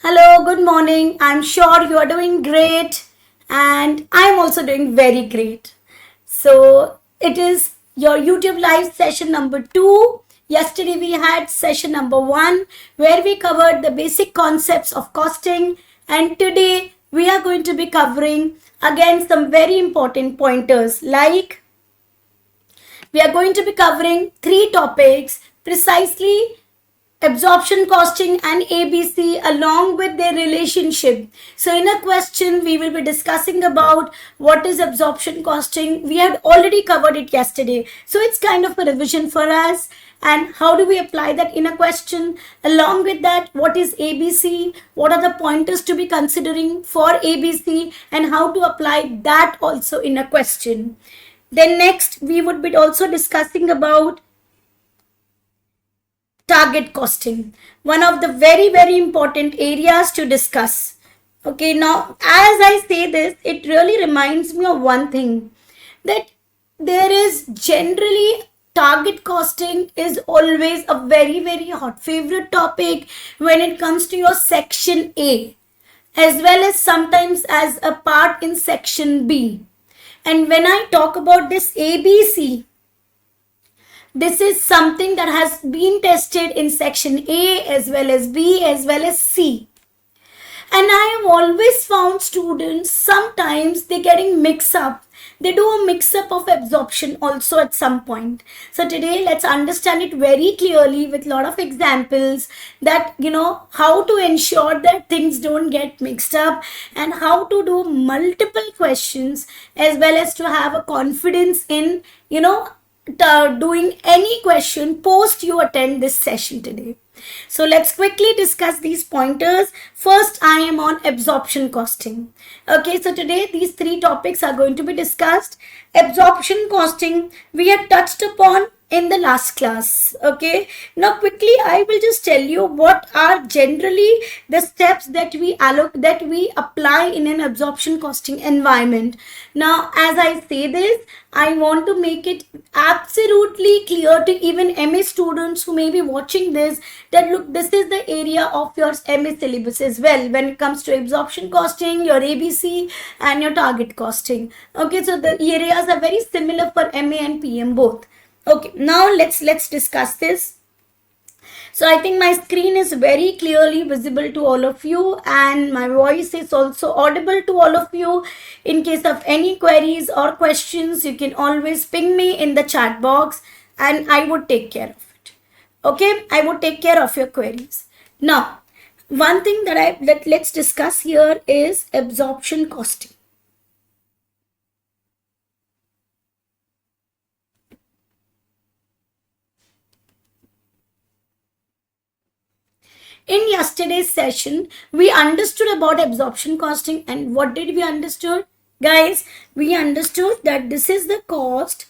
Hello, good morning. I'm sure you are doing great, and I'm also doing very great. So, it is your YouTube live session number 2. Yesterday, we had session number 1 where we covered the basic concepts of costing, and today we are going to be covering again some very important pointers like we are going to be covering 3 topics precisely absorption costing and ABC along with their relationship. So in a question we will be discussing about what is absorption costing. We had already covered it yesterday. So it's kind of a revision for us. And how do we apply that in a question? Along with that, what is ABC? What are the pointers to be considering for ABC and how to apply that also in a question? Then next we would be also discussing about target costing, one of the very important areas to discuss. Okay, now as I say this, it really reminds me of one thing, that there is generally target costing is always a very hot favorite topic when it comes to your section A, as well as sometimes as a part in section B. And when I talk about this ABC, this is something that has been tested in section A as well as B as well as C. And I have always found students, sometimes they're getting mixed up. They do a mix up of absorption also at some point. So today let's understand it very clearly with a lot of examples that, how to ensure that things don't get mixed up and how to do multiple questions as well as to have a confidence in, doing any question post you attend this session today. So let's quickly discuss these pointers. First, I am on absorption costing. Okay, so today these 3 topics are going to be discussed. Absorption costing we had touched upon in the last class. Okay, now quickly I will just tell you what are generally the steps that we apply in an absorption costing environment. Now as I say this, I want to make it absolutely clear to even MA students who may be watching this that look, this is the area of your MA syllabus as well when it comes to absorption costing, your ABC and your target costing. Okay, so the areas are very similar for MA and PM both. Okay, now let's discuss this. So I think my screen is very clearly visible to all of you and my voice is also audible to all of you. In case of any queries or questions, you can always ping me in the chat box and I would take care of it. Okay, I would take care of your queries. Now, one thing that let's discuss here is absorption costing. In yesterday's session, we understood about absorption costing, and what did we understood? Guys, we understood that this is the cost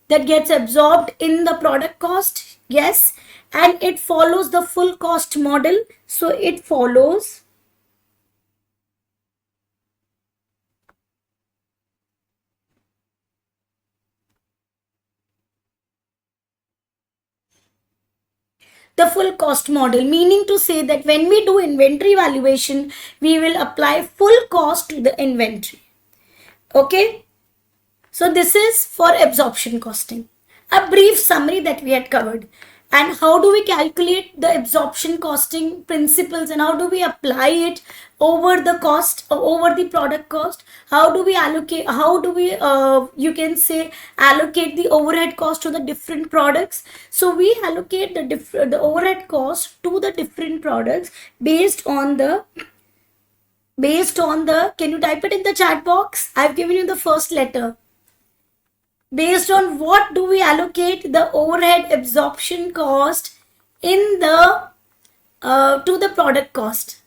that gets absorbed in the product cost. Yes, and it follows the full cost model. So it follows the full cost model, meaning to say that when we do inventory valuation, we will apply full cost to the inventory. Okay, so this is for absorption costing, a brief summary that we had covered. And how do we calculate the absorption costing principles and how do we apply it over the cost, over the product cost? How do we allocate, you can say allocate the overhead cost to the different products? So we allocate the overhead cost to the different products based on the, can you type it in the chat box? I've given you the first letter. Based on what do we allocate the overhead absorption cost in the to the product cost?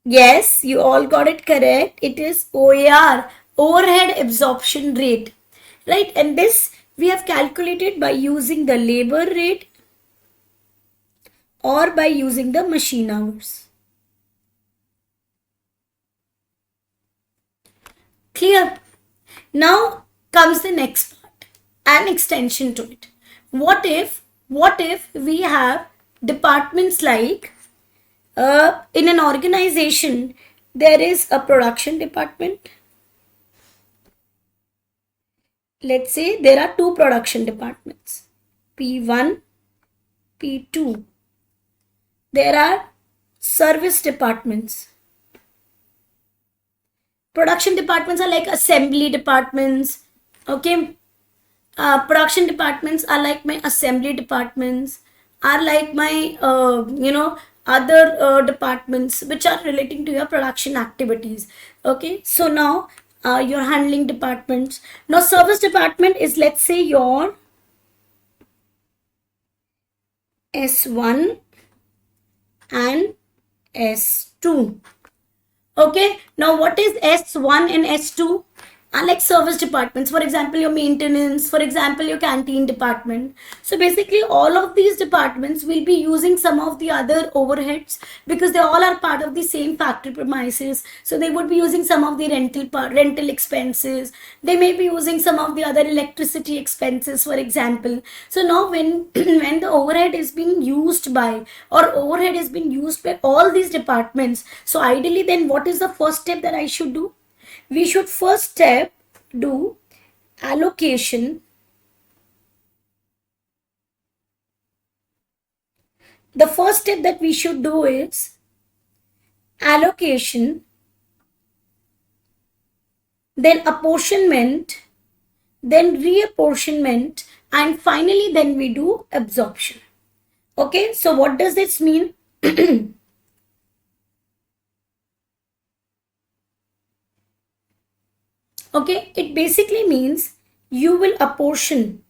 Yes, you all got it correct. It is OAR, overhead absorption rate, right? And this we have calculated by using the labor rate or by using the machine hours. Clear? Now comes the next part, an extension to it. What if we have departments like In an organization, there is a production department. Let's say there are two production departments, P1, P2. There are service departments. Production departments are like assembly departments. Okay, production departments are like my assembly departments, are like my other departments which are relating to your production activities. Okay, so now your handling departments. Now service department is, let's say, your S1 and S2. Okay, now what is S1 and S2? Are like service departments. For example, your maintenance, for example, your canteen department. So basically all of these departments will be using some of the other overheads because they all are part of the same factory premises. So they would be using some of the rental expenses. They may be using some of the other electricity expenses, for example. So now when when the overhead is being used by, or overhead is being used by all these departments, so ideally then what is the first step that I should do? We should first step do allocation. The first step that we should do is allocation, then apportionment, then reapportionment, and finally then we do absorption. Okay, so what does this mean? Okay, it basically means you will apportion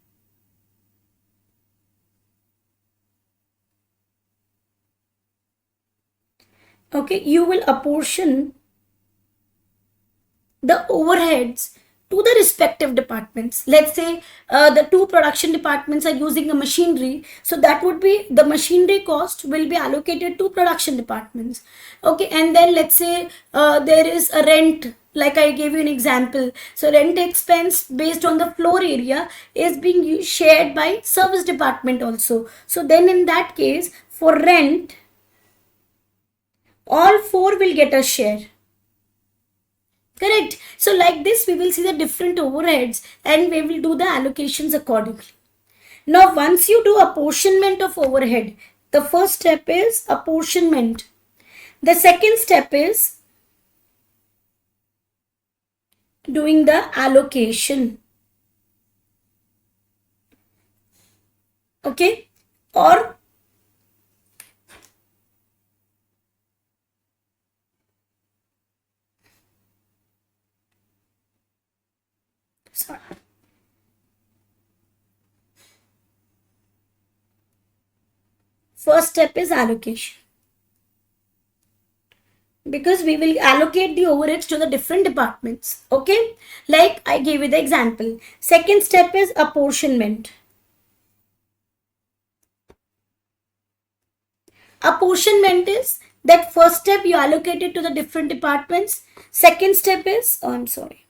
you will apportion the overheads to the respective departments. Let's say the two production departments are using a machinery, so that would be the machinery cost will be allocated to production departments. Okay, and then let's say there is a rent, like I gave you an example. So rent expense based on the floor area is being shared by service department also. So then in that case, for rent, all four will get a share. Correct. So like this, we will see the different overheads and we will do the allocations accordingly. Now, once you do apportionment of overhead, the first step is apportionment. The second step is doing the allocation. Okay, or sorry. First step is allocation, because we will allocate the overheads to the different departments. Okay, like I gave you the example. Second step is apportionment. Apportionment is that first step you allocate it to the different departments. Second step is, oh, I'm sorry.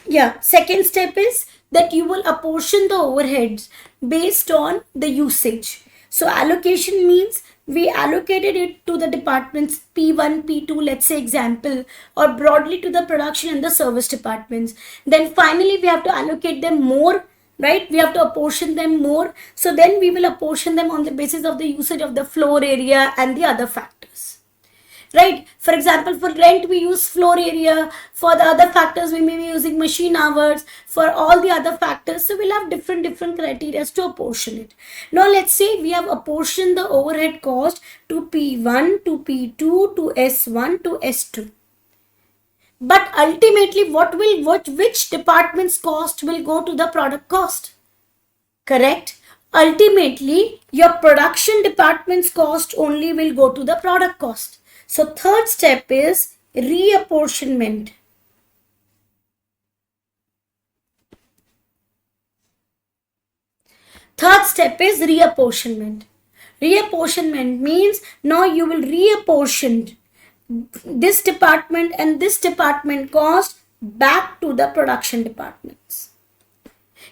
Yeah, second step is that you will apportion the overheads based on the usage. So allocation means we allocated it to the departments P1, P2, let's say example, or broadly to the production and the service departments. Then finally we have to allocate them more, right? We have to apportion them more. So then we will apportion them on the basis of the usage of the floor area and the other factors. Right? For example, for rent we use floor area. For the other factors we may be using machine hours. For all the other factors, so we'll have different criteria to apportion it. Now let's say we have apportioned the overhead cost to P1, to P2, to S1, to S2. But ultimately which department's cost will go to the product cost? Correct? Ultimately your production department's cost only will go to the product cost. So third step is reapportionment. Third step is reapportionment. Reapportionment means now you will reapportion this department and this department cost back to the production departments.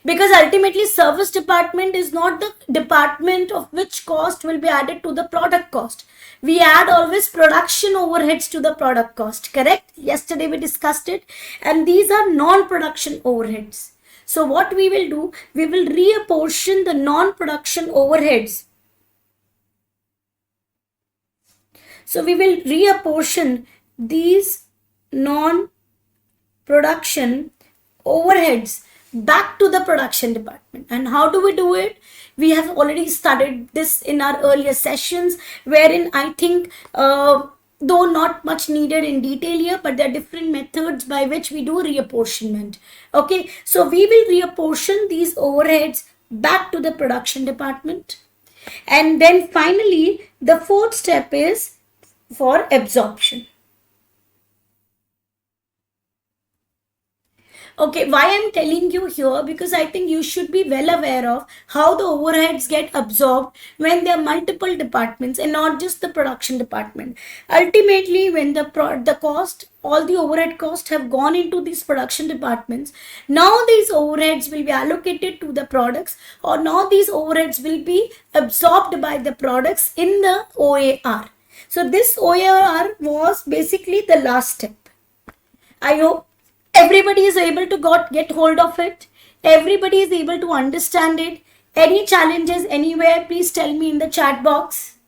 Because ultimately service department is not the department of which cost will be added to the product cost. We add always production overheads to the product cost, correct? Yesterday we discussed it, and these are non-production overheads. So what we will do, we will reapportion the non-production overheads. So we will reapportion these non-production overheads back to the production department. And how do we do it? We have already studied this in our earlier sessions, wherein I think though not much needed in detail here, but there are different methods by which we do reapportionment. Okay, so we will reapportion these overheads back to the production department. And then finally, the fourth step is for absorption. Okay, why I'm telling you here, because I think you should be well aware of how the overheads get absorbed when there are multiple departments and not just the production department. Ultimately, when the cost, all the overhead costs have gone into these production departments, now these overheads will be allocated to the products, or now these overheads will be absorbed by the products in the OAR. So this OAR was basically the last step. I hope everybody is able to get hold of it. Everybody is able to understand it. Any challenges anywhere, please tell me in the chat box.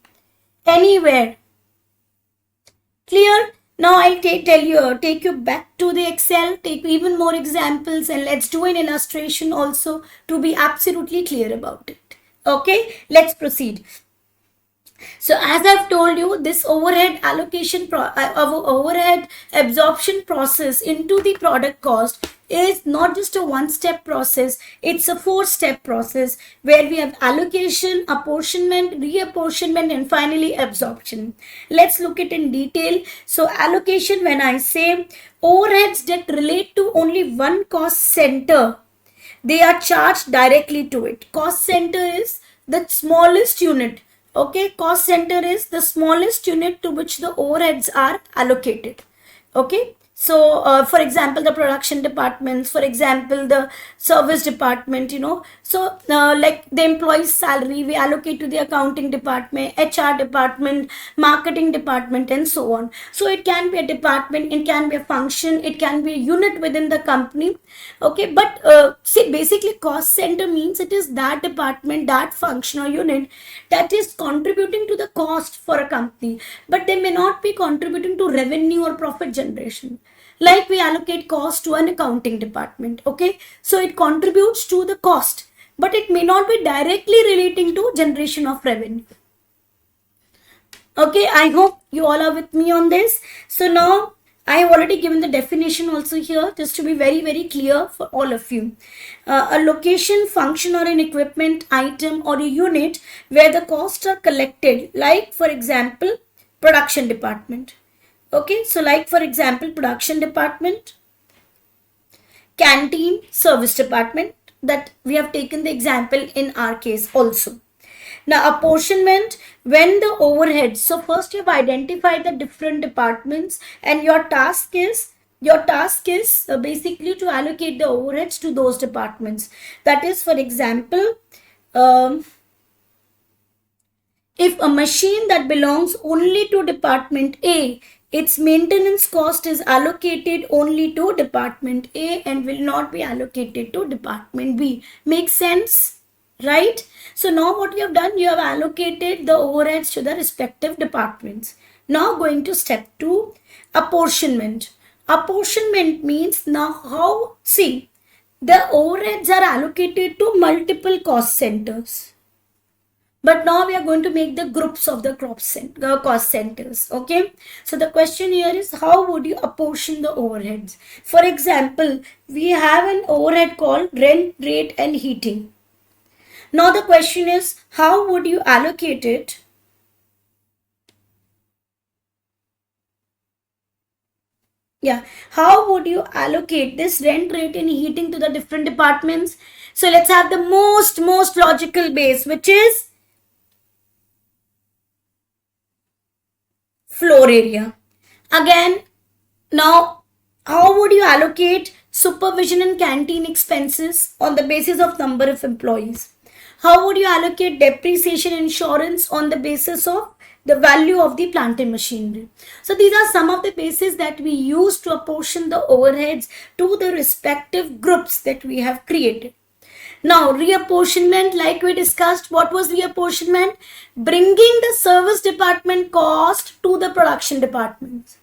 Anywhere. Clear? Now I'll take you back to the Excel, take even more examples, and let's do an illustration also to be absolutely clear about it. Okay, let's proceed. So as I've told you, this overhead overhead absorption process into the product cost is not just a one-step process, it's a four-step process where we have allocation, apportionment, reapportionment, and finally absorption. Let's look at it in detail. So allocation, when I say overheads that relate to only one cost center, they are charged directly to it. Cost center is the smallest unit. Okay, cost center is the smallest unit to which the overheads are allocated. Okay, so for example, the production departments, for example, the service department, so like the employee's salary, we allocate to the accounting department, HR department, marketing department, and so on. So it can be a department, it can be a function, it can be a unit within the company. Okay, but see, basically cost center means it is that department, that function or unit that is contributing to the cost for a company, but they may not be contributing to revenue or profit generation. Like we allocate cost to an accounting department. Okay, so it contributes to the cost, but it may not be directly relating to generation of revenue. Okay, I hope you all are with me on this. So now I have already given the definition also here, just to be very, very clear for all of you. A location, function, or an equipment, item, or a unit where the costs are collected, like for example, production department. Okay, so like for example, production department, canteen, service department, that we have taken the example in our case also. Now apportionment, when the overheads, so first you have identified the different departments, and your task is basically to allocate the overheads to those departments. That is, for example, if a machine that belongs only to department A, its maintenance cost is allocated only to department A and will not be allocated to department B. Makes sense, right? So now what you have done, you have allocated the overheads to the respective departments. Now going to step 2, apportionment. Apportionment means now the overheads are allocated to multiple cost centers. But now we are going to make the groups of the cost centers. Okay, so the question here is, how would you apportion the overheads? For example, we have an overhead called rent, rate, and heating. Now the question is, how would you allocate it? Yeah, how would you allocate this rent, rate, and heating to the different departments? So let's have the most logical base, which is floor area. Again, now How would you allocate supervision and canteen expenses on the basis of number of employees? How would you allocate depreciation insurance on the basis of the value of the plant and machinery? So these are some of the bases that we use to apportion the overheads to the respective groups that we have created. Now, reapportionment, like we discussed, what was reapportionment? Bringing the service department cost to the production departments.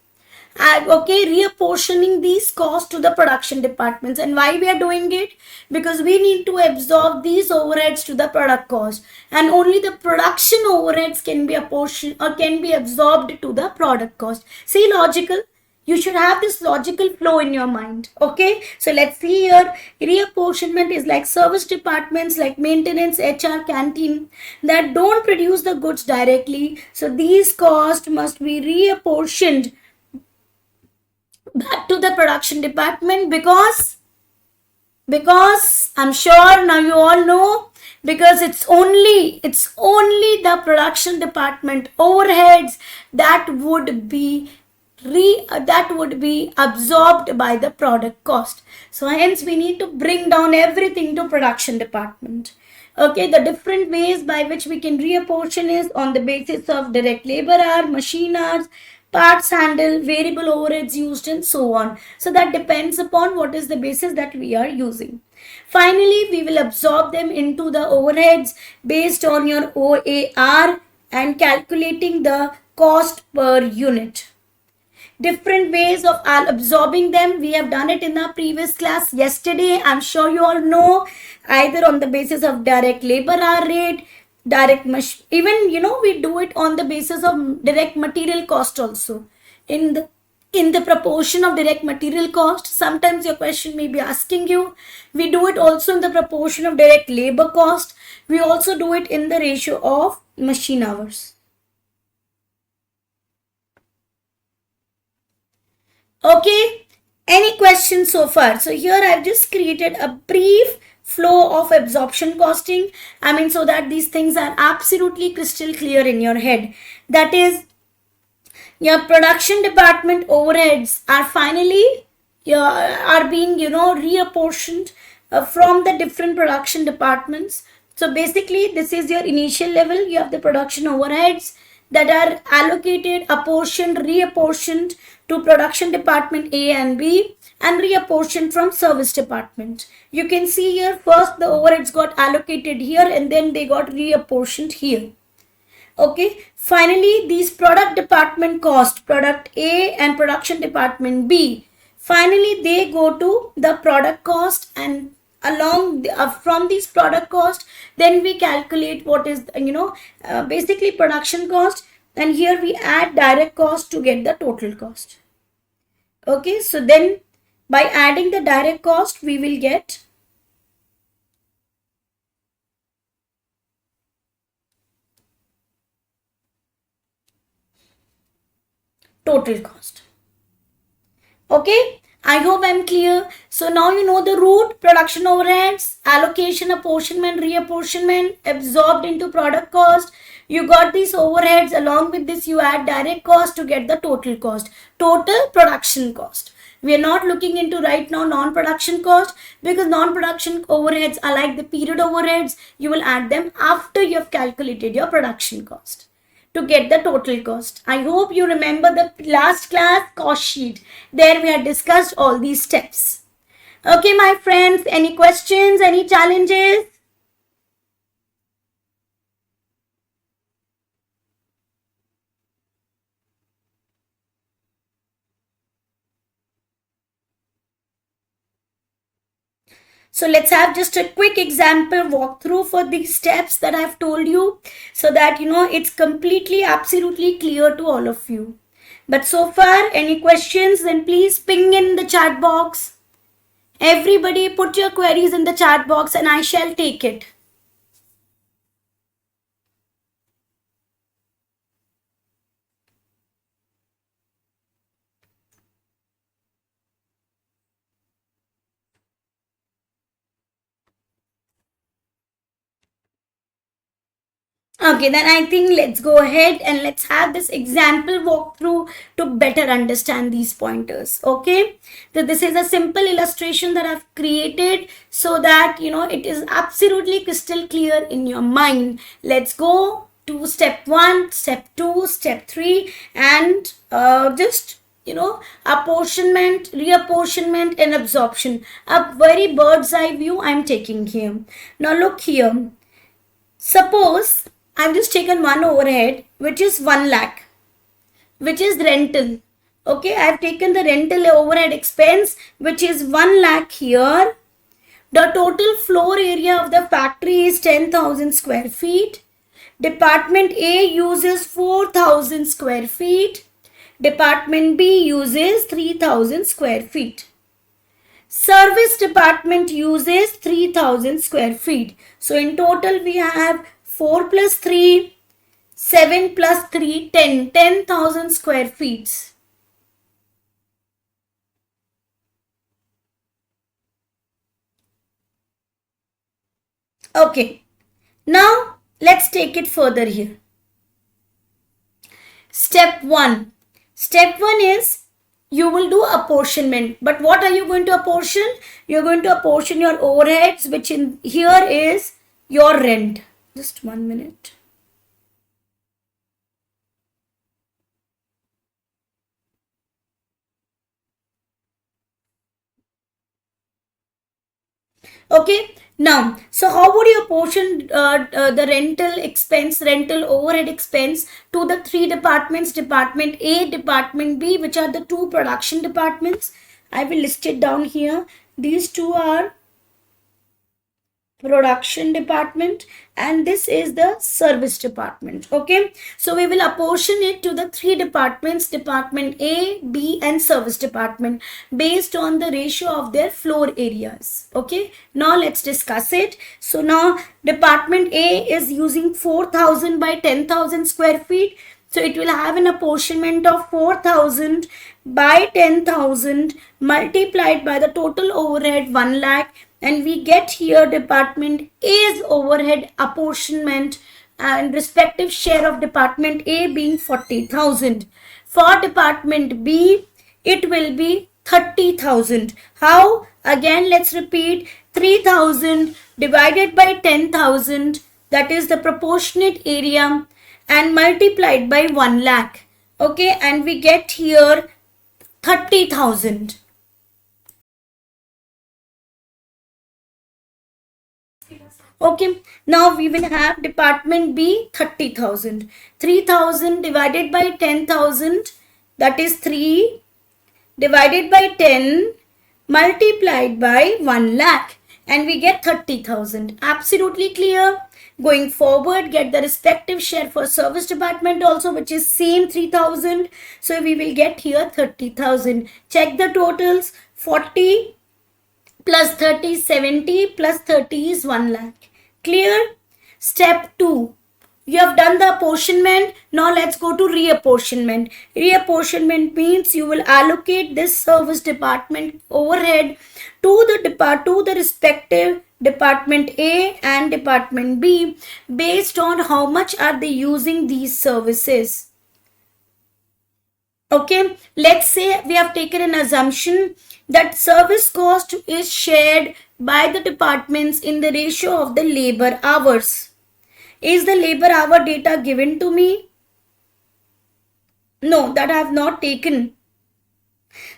Okay, reapportioning these costs to the production departments. And why we are doing it? Because we need to absorb these overheads to the product cost, and only the production overheads can be apportioned or can be absorbed to the product cost. See, logical? You should have this logical flow in your mind. Okay, so let's see here. Reapportionment is like service departments like maintenance, HR, canteen that don't produce the goods directly. So these costs must be reapportioned back to the production department, because I'm sure now you all know, because it's only the production department overheads that would be absorbed by the product cost. So hence we need to bring down everything to production department. Okay, the different ways by which we can reapportion is on the basis of direct labor hour, machine hours, parts handle, variable overheads used, and so on. So that depends upon what is the basis that we are using. Finally, we will absorb them into the overheads based on your OAR and calculating the cost per unit. Different ways of absorbing them, we have done it in the previous class yesterday. I'm sure you all know, either on the basis of direct labor hour rate, even we do it on the basis of direct material cost also. In the proportion of direct material cost, sometimes your question may be asking you, we do it also in the proportion of direct labor cost. We also do it in the ratio of machine hours. Okay, any questions so far? So here I've just created a brief flow of absorption costing. So that these things are absolutely crystal clear in your head. That is, your production department overheads are finally are being reapportioned from the different production departments. So basically this is your initial level. You have the production overheads that are allocated, apportioned, reapportioned to production department A and B, and reapportioned from service department. You can see here, first the overheads got allocated here and then they got reapportioned here. Okay, finally these product department cost, product A and production department B, finally they go to the product cost, and from these product cost then we calculate what is basically production cost, and here we add direct cost to get the total cost. Okay, so then by adding the direct cost we will get total cost. Okay, I hope I'm clear. So now you know the root: production overheads, allocation, apportionment, reapportionment, absorbed into product cost. You got these overheads, along with this you add direct cost to get the total cost, total production cost. We are not looking into right now non-production cost, because non-production overheads are like the period overheads. You will add them after you have calculated your production cost to get the total cost. I hope you remember the last class cost sheet. There we had discussed all these steps. Okay, my friends, any questions, any challenges? So let's have just a quick example walkthrough for these steps that I've told you, so that it's completely, absolutely clear to all of you. But so far, any questions, then please ping in the chat box. Everybody put your queries in the chat box and I shall take it. Okay, then I think let's go ahead and let's have this example walkthrough to better understand these pointers. Okay, so this is a simple illustration that I've created so that it is absolutely crystal clear in your mind. Let's go to step 1, step 2, step 3, and just apportionment, reapportionment, and absorption. A very bird's eye view I'm taking here. Now look here. Suppose I've just taken one overhead which is 1 lakh, which is rental. Okay, I've taken the rental overhead expense which is 1 lakh here. The total floor area of the factory is 10,000 square feet. Department A uses 4,000 square feet. Department B uses 3,000 square feet. Service department uses 3,000 square feet. So in total we have 4 plus 3, 7 plus 3, 10,000 square feet. Okay, now let's take it further here. Step 1. Step 1 is you will do apportionment. But what are you going to apportion? You're going to apportion your overheads, which in here is your rent. Just 1 minute. Okay, now, so how would you apportion the rental expense, rental overhead expense to the 3 departments, Department A, Department B, which are the 2 production departments? I will list it down here. These 2 are production department and this is the service department. Okay, so we will apportion it to the 3 departments, Department A, B and service department, based on the ratio of their floor areas. Okay, now let's discuss it. So now Department A is using 4,000 by 10,000 square feet. So it will have an apportionment of 4,000 by 10,000 multiplied by the total overhead 1 lakh, and we get here Department A's overhead apportionment and respective share of Department A being 40,000. For Department B, it will be 30,000. How? Again, let's repeat. 3,000 divided by 10,000, that is the proportionate area, and multiplied by 1 lakh. Okay, and we get here 30,000. Okay, now we will have Department B 30,000. 3,000 divided by 10,000, that is 3 divided by 10 multiplied by 1 lakh, and we get 30,000. Absolutely clear. Going forward, get the respective share for service department also, which is same 3,000. So we will get here 30,000. Check the totals. 40 plus 30 is 70 plus 30 is 1 lakh. Clear? Step 2. You have done the apportionment. Now let's go to reapportionment. Reapportionment means you will allocate this service department overhead to the respective Department A and Department B based on how much are they using these services. Okay, let's say we have taken an assumption that service cost is shared by the departments in the ratio of the labor hours. Is the labor hour data given to me? No, that I have not taken.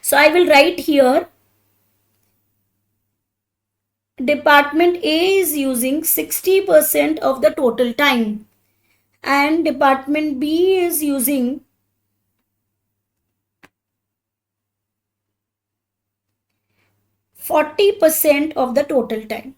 So I will write here Department A is using 60% of the total time and Department B is using 40% of the total time.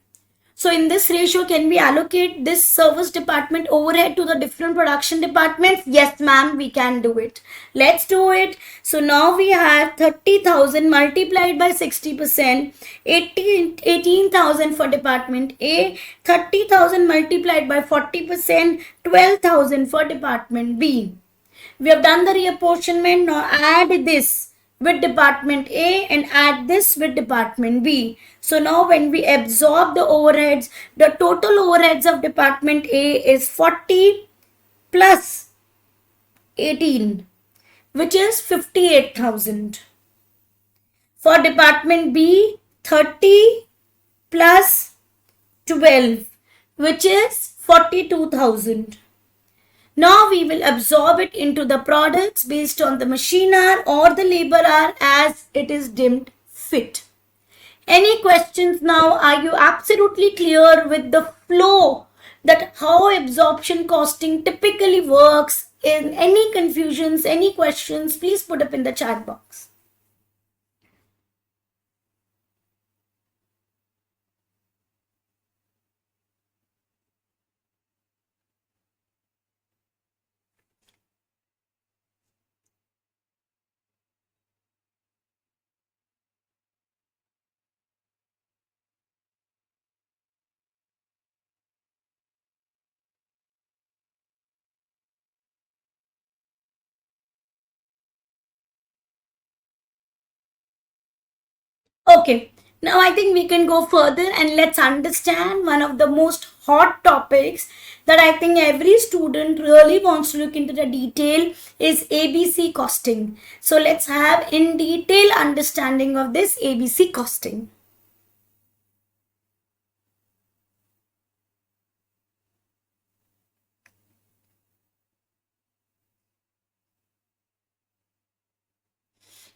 So in this ratio, can we allocate this service department overhead to the different production departments? Yes, ma'am, we can do it. Let's do it. So now we have 30,000 multiplied by 60%, 18,000 for Department A, 30,000 multiplied by 40%, 12,000 for Department B. We have done the reapportionment. Now add this with Department A and add this with Department B. So now when we absorb the overheads, the total overheads of Department A is 40 plus 18, which is 58,000. For department B, 30 plus 12, which is 42,000. Now we will absorb it into the products based on the machine hour or the labor hour as it is deemed fit. Any questions now? Are you absolutely clear with the flow, that how absorption costing typically works? In any confusions, any questions, please put up in the chat box. Okay, now I think we can go further and let's understand one of the most hot topics that I think every student really wants to look into the detail is ABC costing. So let's have in detail understanding of this ABC costing.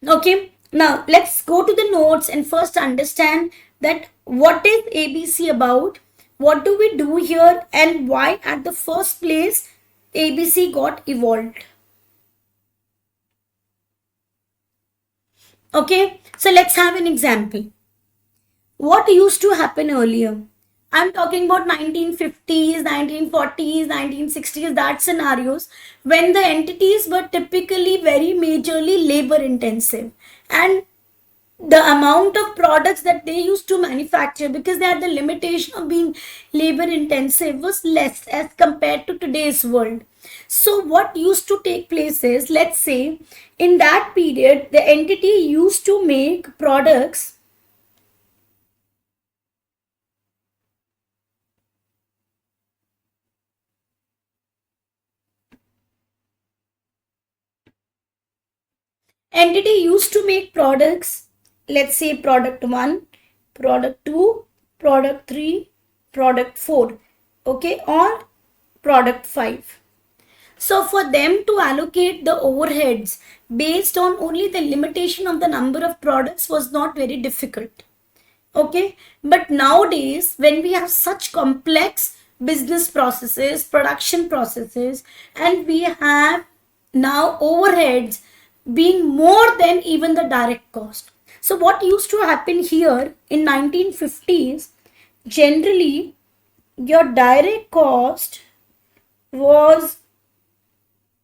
Okay, now let's go to the notes and first understand that what is ABC about, what do we do here, and why at the first place ABC got evolved. Okay, so let's have an example. What used to happen earlier? I'm talking about 1950s, 1940s, 1960s, that scenarios when the entities were typically very majorly labor intensive, and the amount of products that they used to manufacture, because they had the limitation of being labor intensive, was less as compared to today's world. So what used to take place is, let's say in that period the entity used to make products entity used to make products, let's say product 1, product 2, product 3, product 4, okay, or product 5. So for them to allocate the overheads based on only the limitation of the number of products was not very difficult. Okay, but nowadays when we have such complex business processes, production processes, and we have now overheads being more than even the direct cost. So what used to happen here in 1950s, generally your direct cost was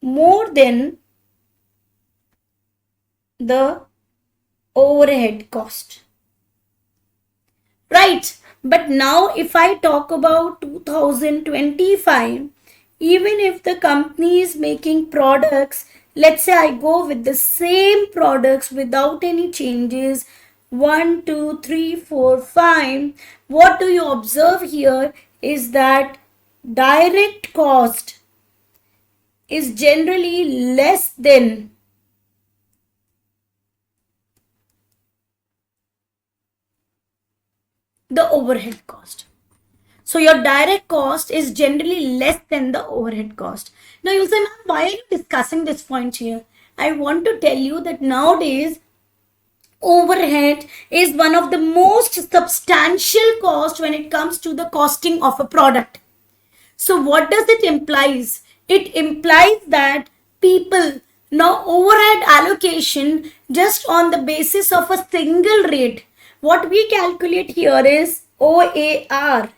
more than the overhead cost, right? But now if I talk about 2025, even if the company is making products, let's say I go with the same products without any changes, 1 2 3 4 5, what do you observe here is that direct cost is generally less than the overhead cost. So your direct cost is generally less than the overhead cost. Now you'll say, ma'am, why are you discussing this point here? I want to tell you that nowadays overhead is one of the most substantial cost when it comes to the costing of a product. So what does it implies? It implies that people now overhead allocation just on the basis of a single rate. What we calculate here is OAR,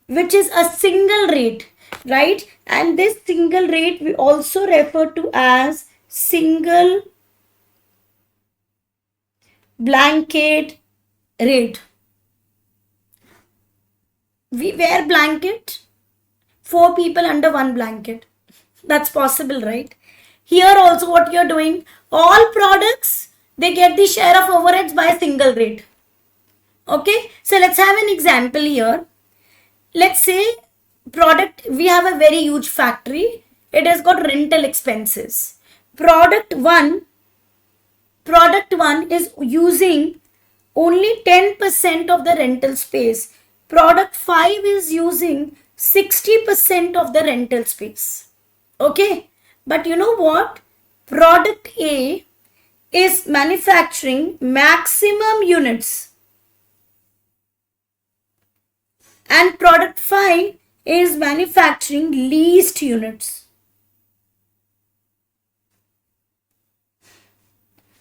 which is a single rate, right? And this single rate we also refer to as single blanket rate. We wear blanket, 4 people under one blanket. That's possible, right? Here also what you're doing, all products, they get the share of overheads by a single rate. Okay, so let's have an example here. Let's say product, we have a very huge factory it has got rental expenses. Product 1 is using only 10% of the rental space. Product 5 is using 60% of the rental space. Okay, but you know what? Product A is manufacturing maximum units, and product 5 is manufacturing least units.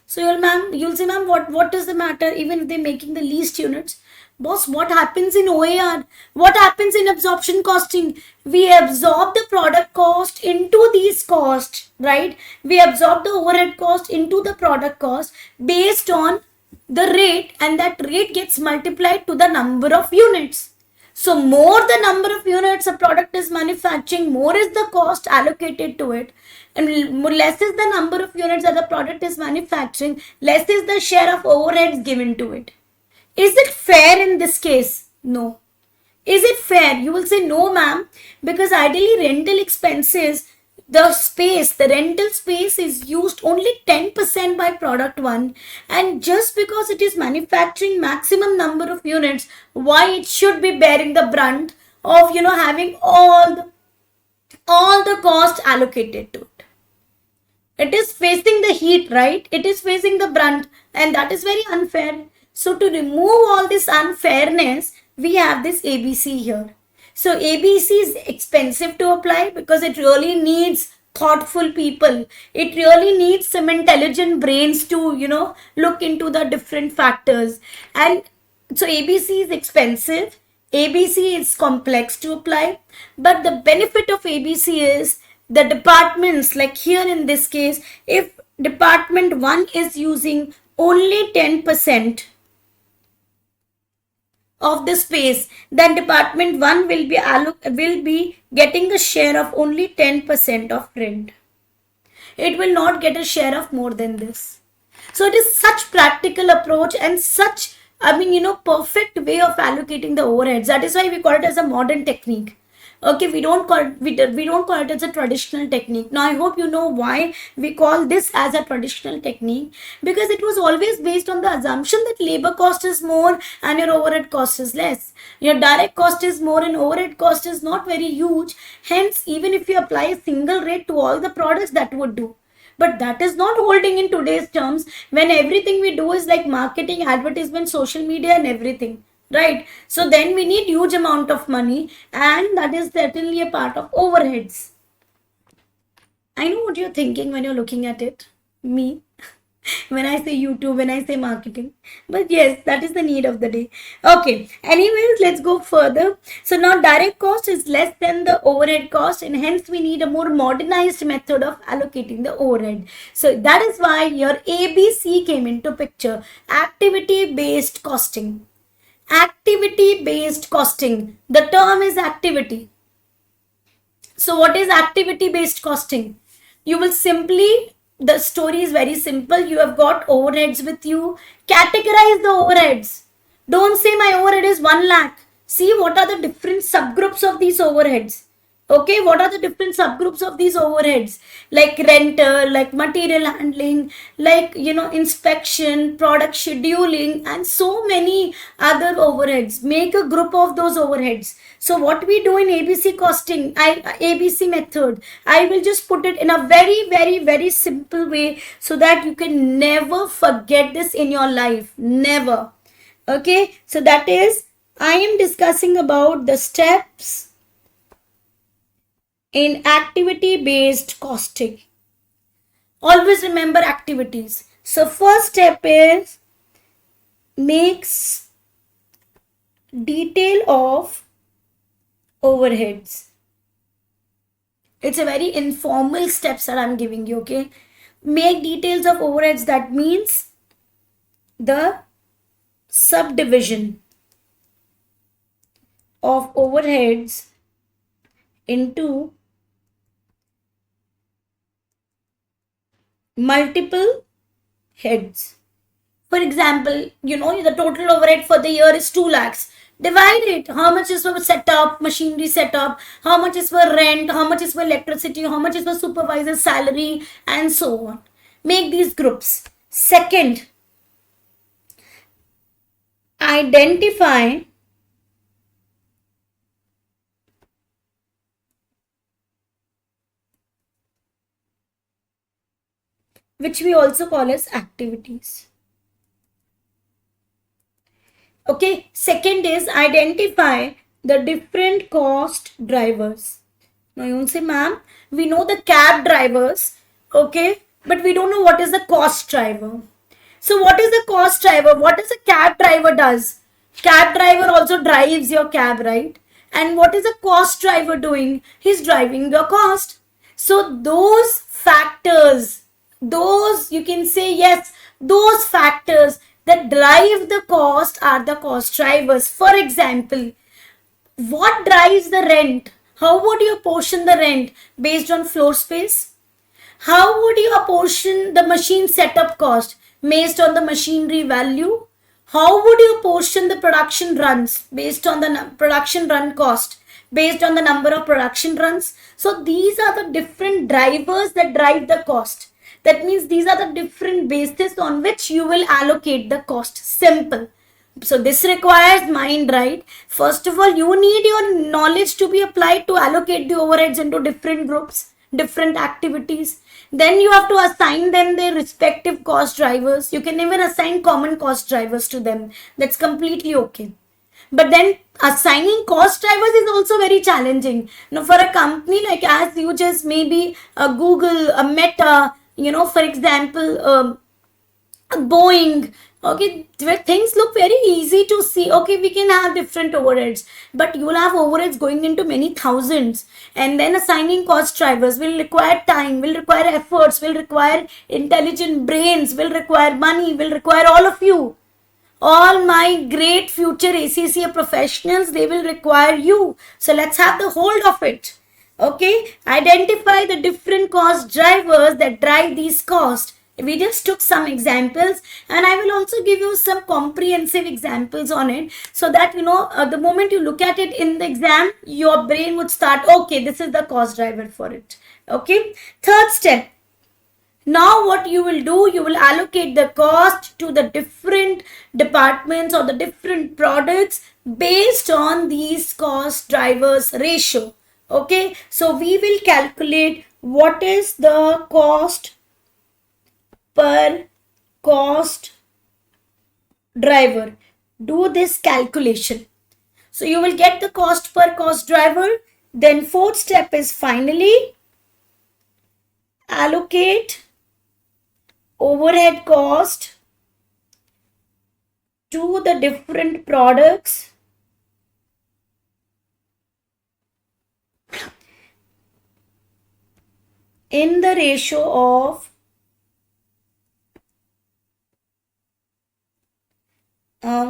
So you'll say, ma'am, what does the matter? Even if they're making the least units, boss, what happens in OAR? What happens in absorption costing? We absorb the product cost into these costs, right? We absorb the overhead cost into the product cost based on the rate, and that rate gets multiplied to the number of units. So more the number of units a product is manufacturing, more is the cost allocated to it, and less is the number of units that the product is manufacturing, less is the share of overheads given to it. Is it fair in this case? No. Is it fair? You will say no, ma'am, because ideally rental expenses, the rental space is used only 10% by product 1, and just because it is manufacturing maximum number of units, why it should be bearing the brunt of having all the cost allocated to it? It is facing the heat, right? It is facing the brunt, and that is very unfair. So to remove all this unfairness, we have this ABC here. So ABC is expensive to apply because it really needs thoughtful people. It really needs some intelligent brains to, look into the different factors. And so ABC is expensive. ABC is complex to apply. But the benefit of ABC is the departments, like here in this case, if department 1 is using only 10% of the space, then department 1 will be getting a share of only 10% of rent. It will not get a share of more than this. So it is such practical approach and such, perfect way of allocating the overheads. That is why we call it as a modern technique. Okay, we don't call it as a traditional technique. Now I hope you know why we call this as a traditional technique, because it was always based on the assumption that labor cost is more and your overhead cost is less. Your direct cost is more and overhead cost is not very huge. Hence, even if you apply a single rate to all the products, that would do. But that is not holding in today's terms, when everything we do is like marketing, advertisement, social media and everything. Right? So then we need huge amount of money, and that is certainly a part of overheads. I know what you're thinking when you're looking at it. Me. When I say YouTube, when I say marketing. But yes, that is the need of the day. Okay. Anyways, let's go further. So now direct cost is less than the overhead cost, and hence we need a more modernized method of allocating the overhead. So that is why your ABC came into picture. Activity based costing. Activity based costing. The term is activity. So what is activity based costing? You will simply, the story is very simple. You have got overheads with you. Categorize the overheads. Don't say my overhead is 1 lakh. See what are the different subgroups of these overheads. Okay, what are the different subgroups of these overheads? Like rental, like material handling, like, inspection, product scheduling, and so many other overheads. Make a group of those overheads. So what we do in ABC costing, ABC method, I will just put it in a very, very, very simple way so that you can never forget this in your life. Never. Okay, so that is, I am discussing about the steps in activity based costing. Always remember activities. So first step is makes detail of overheads. It's a very informal steps that I'm giving you. Okay, make details of overheads. That means the subdivision of overheads into multiple heads. For example, the total overhead for the year is 2 lakhs. Divide it. How much is for setup, machinery setup, how much is for rent, how much is for electricity, how much is for supervisor's salary, and so on. Make these groups. Second, identify which we also call as activities. Okay, second is identify the different cost drivers. Now you will say, ma'am, we know the cab drivers, okay, but we don't know what is the cost driver. So what is the cost driver? What does a cab driver does? Cab driver also drives your cab, right? And what is a cost driver doing? He's driving your cost. So those factors, those you can say, yes, those factors that drive the cost are the cost drivers. For example, what drives the rent? How would you apportion the rent? Based on floor space? How would you apportion the machine setup cost? Based on the machinery value? How would you apportion the production runs? Based on the production run cost? Based on the number of production runs? So these are the different drivers that drive the cost. That means these are the different bases on which you will allocate the cost. Simple. So this requires mind, right? First of all, you need your knowledge to be applied to allocate the overheads into different groups, different activities. Then you have to assign them their respective cost drivers. You can even assign common cost drivers to them. That's completely okay. But then assigning cost drivers is also very challenging. Now, for a company like as you just maybe a Google, a Meta, for example, Boeing, okay, where things look very easy to see. Okay, we can have different overheads, but you will have overheads going into many thousands, and then assigning cost drivers will require time, will require efforts, will require intelligent brains, will require money, will require all of you. All my great future ACCA professionals, they will require you. So let's have the hold of it. Okay, identify the different cost drivers that drive these costs. We just took some examples, and I will also give you some comprehensive examples on it, so that the moment you look at it in the exam, your brain would start, okay, this is the cost driver for it. Okay, third step. Now what you will do, you will allocate the cost to the different departments or the different products based on these cost drivers ratio. Okay, so we will calculate what is the cost per cost driver. Do this calculation. So you will get the cost per cost driver. Then fourth step is finally allocate overhead cost to the different products in the ratio of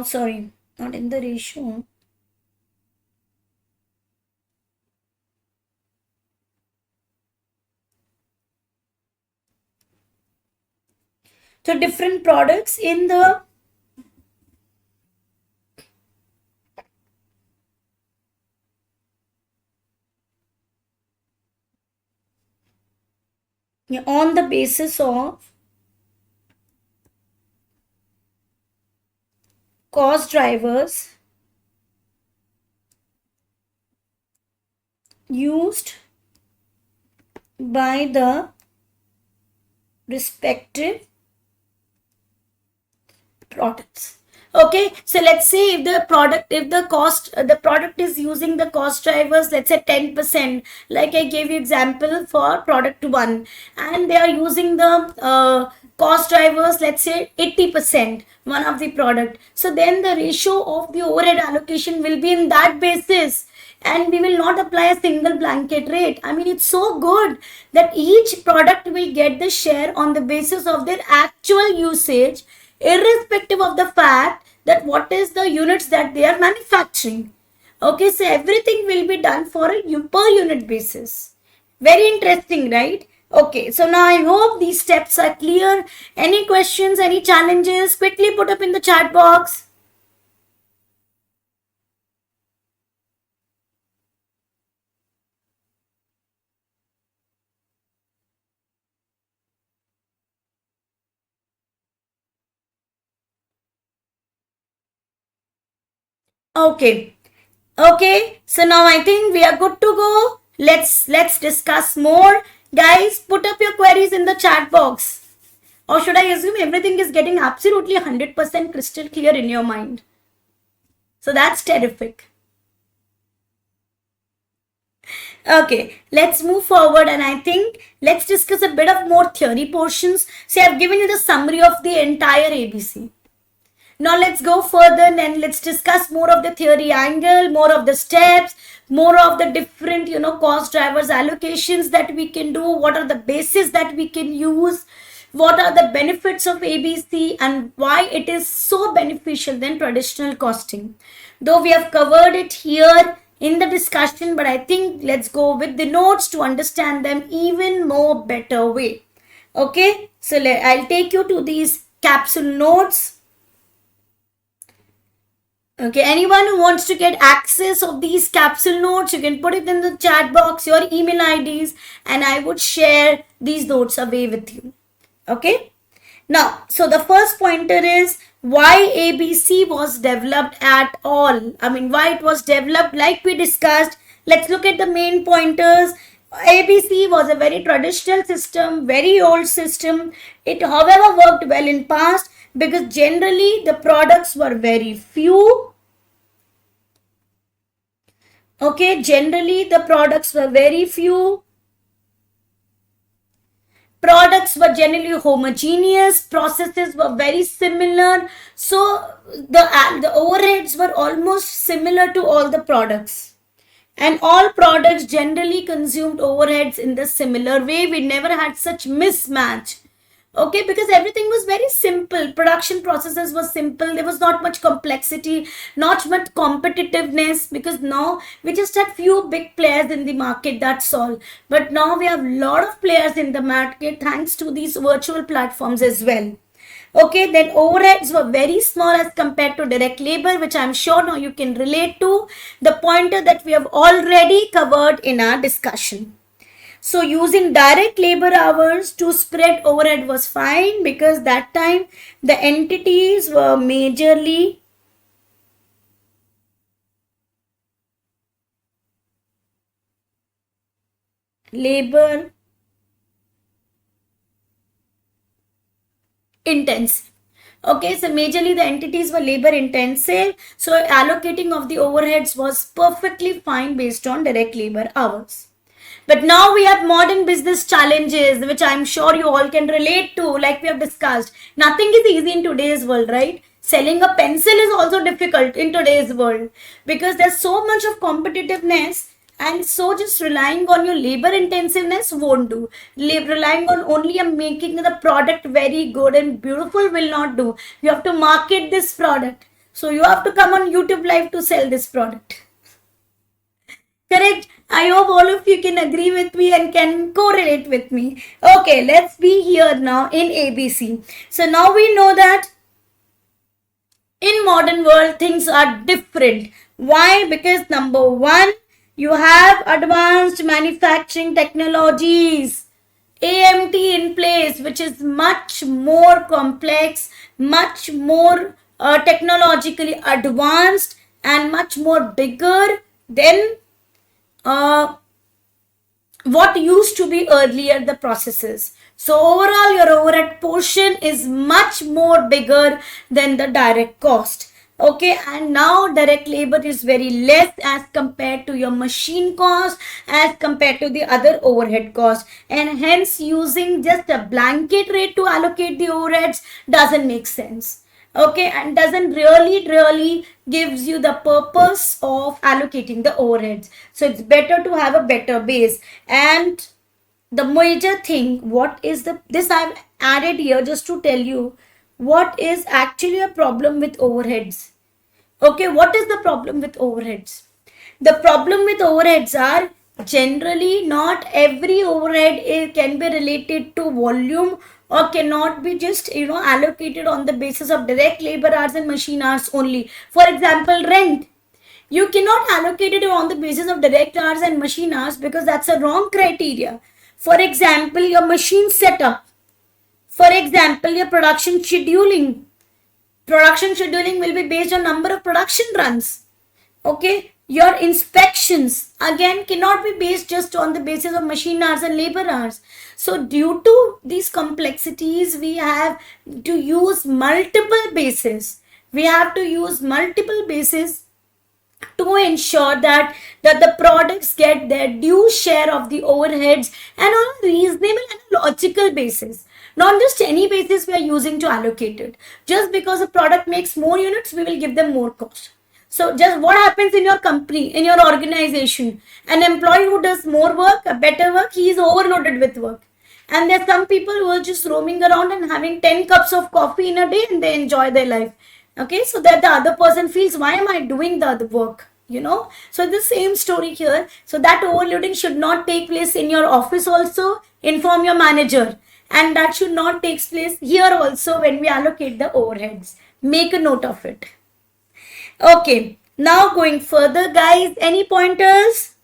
sorry, not in the ratio. So different products in the on the basis of cost drivers used by the respective products. Okay, so let's say if the product is using the cost drivers, let's say 10%, like I gave you example for product 1, and they are using the cost drivers, let's say 80%, one of the product. So then the ratio of the overhead allocation will be in that basis, and we will not apply a single blanket rate. I mean, it's so good that each product will get the share on the basis of their actual usage, irrespective of the fact that what is the units that they are manufacturing. Okay, so everything will be done for a per unit basis. Very interesting, right? Okay, so now I hope these steps are clear. Any questions, any challenges, quickly put up in the chat box. Okay. Okay, so now I think we are good to go. Let's discuss more. Guys, put up your queries in the chat box. Or should I assume everything is getting absolutely 100% crystal clear in your mind? So that's terrific. Okay, let's move forward, and I think let's discuss a bit of more theory portions. See, I've given you the summary of the entire ABC. Now let's go further and let's discuss more of the theory angle, more of the steps, more of the different, cost drivers allocations that we can do, what are the bases that we can use, what are the benefits of ABC, and why it is so beneficial than traditional costing. Though we have covered it here in the discussion, but I think let's go with the notes to understand them even more better way. Okay, so I'll take you to these capsule notes. Okay, anyone who wants to get access of these capsule notes, you can put it in the chat box, your email IDs, and I would share these notes away with you. Okay. Now, so the first pointer is why ABC was developed at all. I mean, why it was developed like we discussed. Let's look at the main pointers. ABC was a very traditional system, very old system. It, however, worked well in past because generally the products were very few. Okay, generally the products were very few. Products were generally homogeneous, processes were very similar, so the overheads were almost similar to all the products, and all products generally consumed overheads in the similar way. We never had such mismatch. Okay, because everything was very simple, production processes were simple, there was not much complexity, not much competitiveness, because now we just had few big players in the market, that's all. But now we have a lot of players in the market thanks to these virtual platforms as well. Okay, then overheads were very small as compared to direct labor, which I'm sure now you can relate to, the pointer that we have already covered in our discussion. So using direct labor hours to spread overhead was fine because that time the entities were majorly labor intensive. Okay, so majorly the entities were labor intensive. So allocating of the overheads was perfectly fine based on direct labor hours. But now we have modern business challenges, which I'm sure you all can relate to, like we have discussed. Nothing is easy in today's world, right? Selling a pencil is also difficult in today's world because there's so much of competitiveness, and so just relying on your labor intensiveness won't do. Relying on only making the product very good and beautiful will not do. You have to market this product. So you have to come on YouTube Live to sell this product. Correct? I hope all of you can agree with me and can correlate with me. Okay, let's be here now in ABC. So now we know that in modern world things are different. Why? Because number one, you have advanced manufacturing technologies, AMT in place, which is much more complex, much more technologically advanced and much more bigger than what used to be earlier the processes. So overall your overhead portion is much more bigger than the direct cost. Okay, and now direct labor is very less as compared to your machine cost, as compared to the other overhead cost, and hence using just a blanket rate to allocate the overheads doesn't make sense. Okay, and doesn't really gives you the purpose of allocating the overheads. So it's better to have a better base. And the major thing, what is this I've added here just to tell you what is actually a problem with overheads. Okay, what is the problem with overheads? The problem with overheads are generally not every overhead can be related to volume or cannot be just allocated on the basis of direct labor hours and machine hours only. For example, rent, you cannot allocate it on the basis of direct hours and machine hours because that's a wrong criteria. For example, your machine setup, for example, your production scheduling will be based on number of production runs. Okay, your inspections again cannot be based just on the basis of machine hours and labor hours. So due to these complexities, we have to use multiple bases. We have to use multiple bases to ensure that the products get their due share of the overheads and on a reasonable and logical basis, not just any basis we are using to allocate it. Just because a product makes more units, we will give them more cost. So just what happens in your company, in your organization, an employee who does more work, a better work, he is overloaded with work. And there are some people who are just roaming around and having 10 cups of coffee in a day and they enjoy their life. Okay, so that the other person feels, why am I doing the other work? So the same story here. So that overloading should not take place in your office also. Inform your manager. And that should not take place here also when we allocate the overheads. Make a note of it. Okay, now going further, guys, any pointers?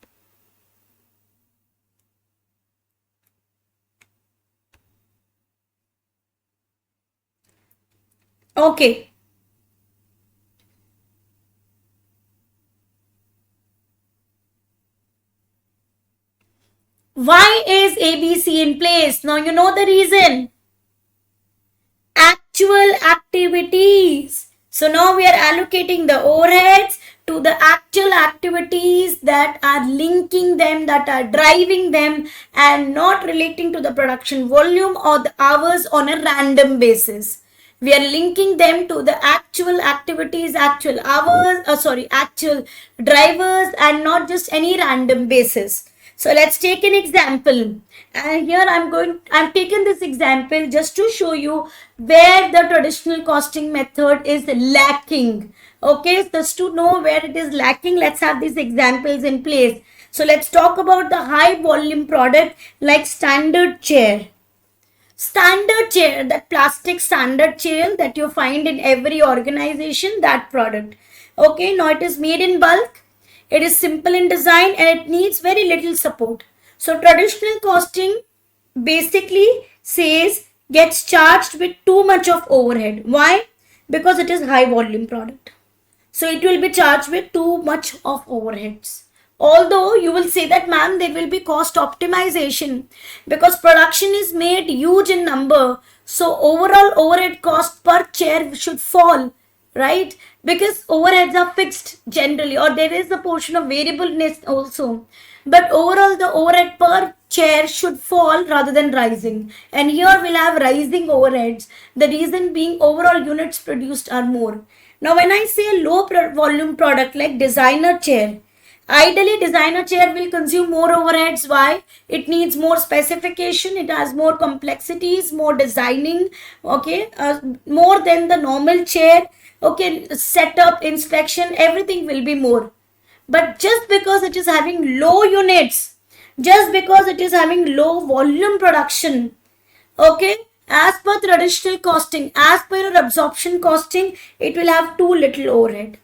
Okay. Why is ABC in place? Now you know the reason. Actual activities. So now we are allocating the overheads to the actual activities that are linking them, that are driving them, and not relating to the production volume or the hours on a random basis. We are linking them to the actual activities, actual hours, actual drivers, and not just any random basis. So let's take an example. And here I'm taking this example just to show you where the traditional costing method is lacking. Okay, just to know where it is lacking, let's have these examples in place. So let's talk about the high volume product like standard chair. Standard chair, that plastic standard chair that you find in every organization, that product. Okay, now it is made in bulk. It is simple in design and it needs very little support. So traditional costing basically says gets charged with too much of overhead. Why? Because it is high volume product. So it will be charged with too much of overheads. Although you will say that, ma'am, there will be cost optimization because production is made huge in number. So overall overhead cost per chair should fall, right? Because overheads are fixed generally, or there is a portion of variableness also. But overall the overhead per chair should fall rather than rising. And here we'll have rising overheads. The reason being overall units produced are more. Now when I say low volume product like designer chair, ideally designer chair will consume more overheads. Why? It needs more specification, it has more complexities, more designing, okay, more than the normal chair. Okay, setup, inspection, everything will be more. But just because it is having low units, just because it is having low volume production, okay, as per traditional costing, as per your absorption costing, it will have too little overhead.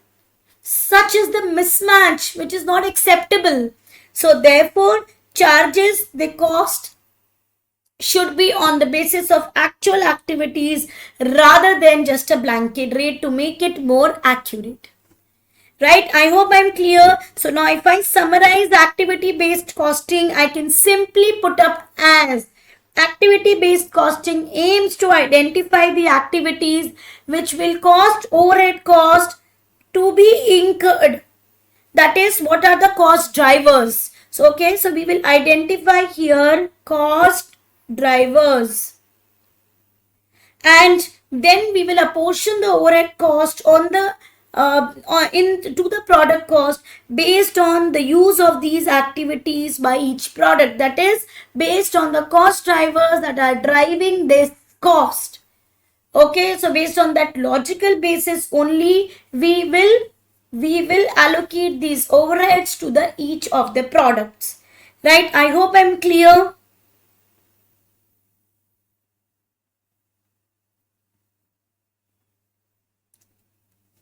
Such is the mismatch which is not acceptable. So therefore, charges, the cost should be on the basis of actual activities rather than just a blanket rate to make it more accurate. Right? I hope I'm clear. So now if I summarize activity based costing, I can simply put up as activity based costing aims to identify the activities which will cost overhead cost to be incurred. That is, what are the cost drivers? So okay, so we will identify here cost drivers, and then we will apportion the overhead cost on the into the product cost based on the use of these activities by each product. That is, based on the cost drivers that are driving this cost. Okay, so based on that logical basis only, we will allocate these overheads to the each of the products. right? I hope I'm clear.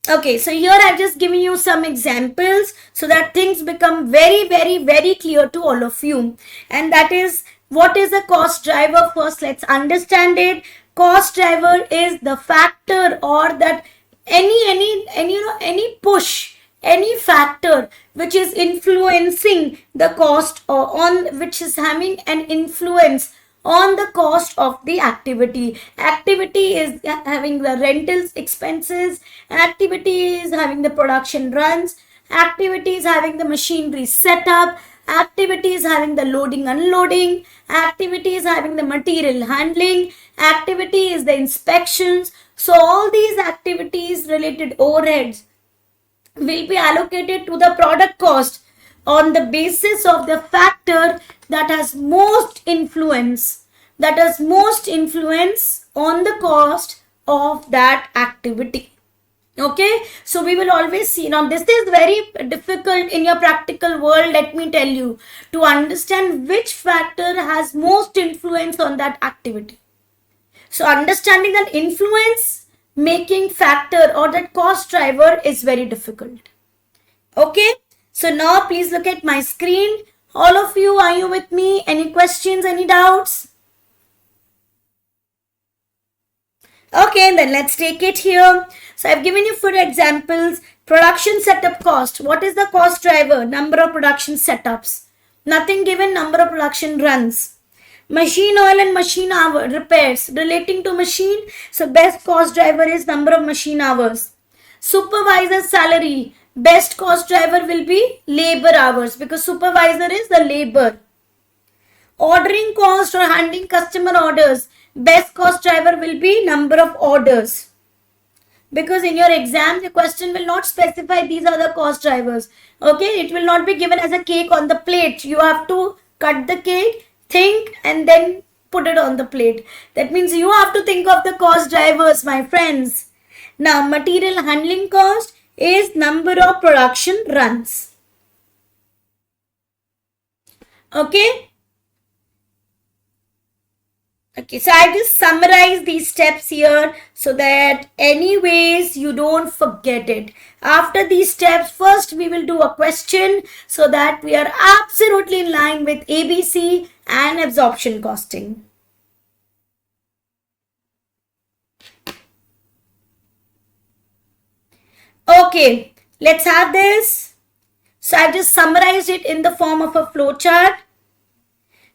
Okay, so here I've just given you some examples so that things become very, very, very clear to all of you. And that is, what is a cost driver? First, let's understand it. Cost driver is the factor, or that any push, any factor which is influencing the cost, or on which is having an influence on the cost of the activity. Activity is having the rentals expenses, activity is having the production runs, activity is having the machinery setup, activity is having the loading unloading, activity is having the material handling, activity is the inspections. So all these activities related overheads will be allocated to the product cost on the basis of the factor that has most influence, on the cost of that activity. Okay, so we will always see. Now this is very difficult in your practical world, let me tell you, to understand which factor has most influence on that activity. So understanding that influence making factor or that cost driver is very difficult. Okay, so now please look at my screen. All of you, are you with me? Any questions, any doubts? Okay, then let's take it here. So I've given you 4 examples. Production setup cost. What is the cost driver? Number of production setups. Nothing given, number of production runs. Machine oil and machine hour repairs relating to machine. So best cost driver is number of machine hours. Supervisor salary. Best cost driver will be labor hours, because supervisor is the labor. Ordering cost or handling customer orders. Best cost driver will be number of orders, because in your exam the question will not specify these are the cost drivers. Okay, it will not be given as a cake on the plate. You have to cut the cake, think, and then put it on the plate. That means you have to think of the cost drivers, my friends. Now material handling cost is number of production runs. Okay, okay, so I just summarize these steps here so that anyways you don't forget it. After these steps, first we will do a question so that we are absolutely in line with ABC and absorption costing. Okay, let's have this. So I've just summarized it in the form of a flow chart.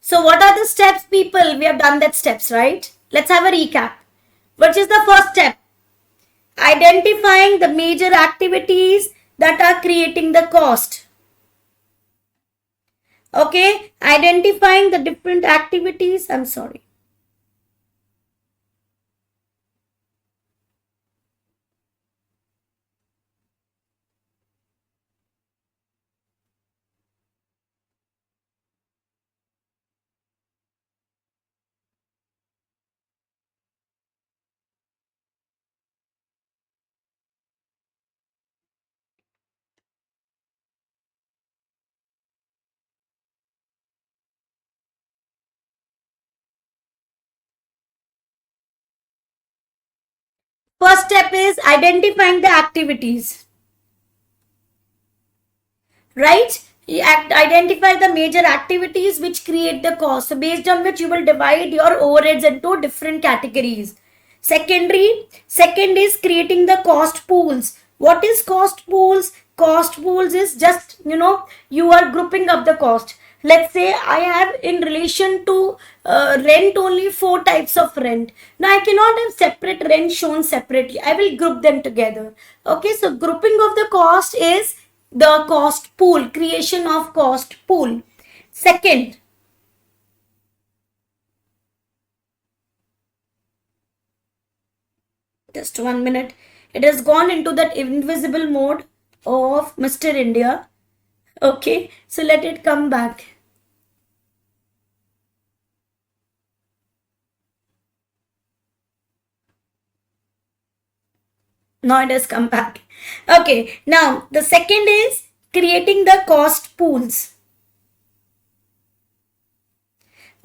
So what are the steps, people? We have done that steps, right? Let's have a recap. Which is the first step? Identifying the major activities that are creating the cost. Okay, identifying the different activities. I'm sorry. First step is identifying the activities. Right? You identify the major activities which create the cost. So based on which you will divide your overheads into different categories. Second is creating the cost pools. What is cost pools? Cost pools is just, you are grouping up the cost. Let's say I have in relation to rent only 4 types of rent. Now I cannot have separate rent shown separately. I will group them together. Okay, so grouping of the cost is the cost pool, creation of cost pool. Second, just 1 minute. It has gone into that invisible mode of Mr. India. Okay, so let it come back. Now it has come back. Okay, now the second is creating the cost pools.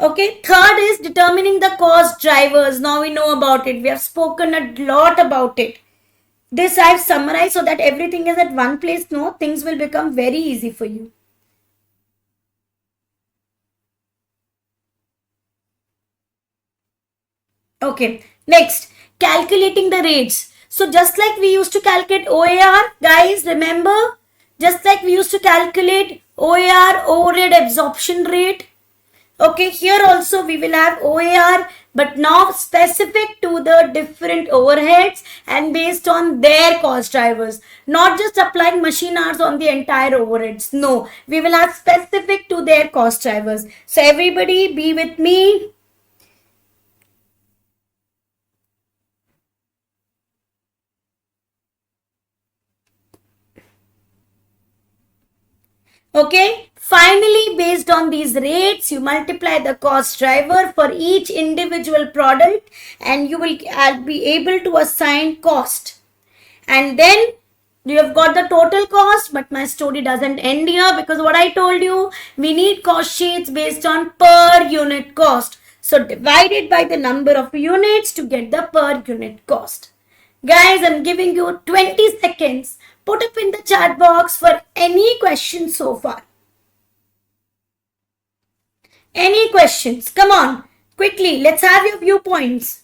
Okay, third is determining the cost drivers. Now we know about it. We have spoken a lot about it. This I've summarized so that everything is at one place. No, things will become very easy for you. Okay, next, calculating the rates. So just like we used to calculate OAR, guys, remember? Just like we used to calculate OAR, overhead absorption rate. Okay, here also we will have OAR, but now specific to the different overheads and based on their cost drivers. Not just applying machine hours on the entire overheads. No, we will have specific to their cost drivers. So everybody be with me. Okay, finally, based on these rates, you multiply the cost driver for each individual product and you will be able to assign cost. And then you have got the total cost, but my story doesn't end here because what I told you, we need cost sheets based on per unit cost. So divide it by the number of units to get the per unit cost. Guys, I'm giving you 20 seconds. Put up in the chat box for any questions so far. Any questions? Come on, quickly, let's have your viewpoints.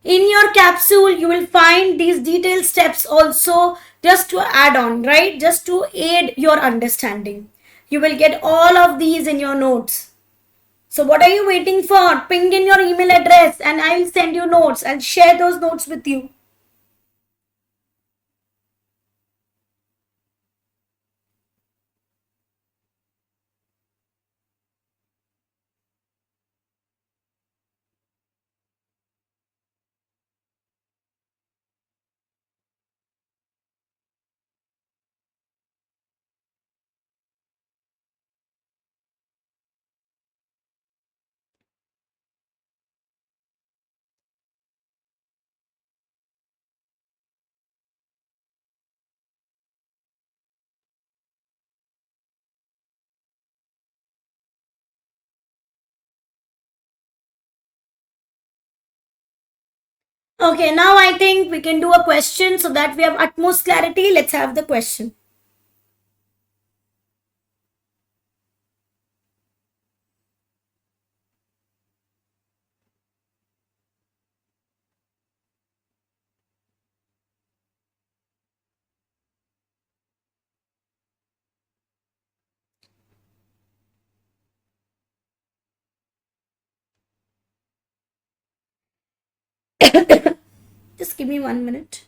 In your capsule, you will find these detailed steps also just to add on, right? Just to aid your understanding. You will get all of these in your notes. So what are you waiting for? Ping in your email address and I will send you notes and share those notes with you. Okay, now I think we can do a question so that we have utmost clarity. Let's have the question. Just give me 1 minute.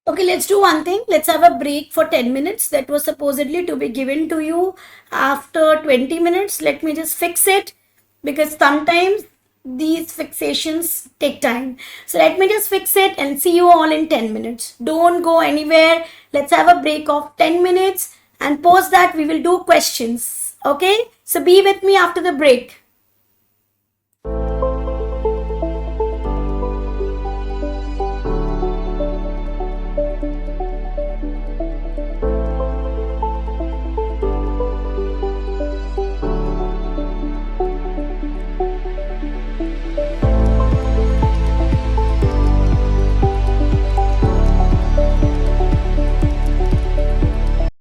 Okay, let's do one thing. Let's have a break for 10 minutes. That was supposedly to be given to you after 20 minutes. Let me just fix it because sometimes these fixations take time. So let me just fix it and see you all in 10 minutes. Don't go anywhere. Let's have a break of 10 minutes and post that we will do questions. Okay, so be with me after the break.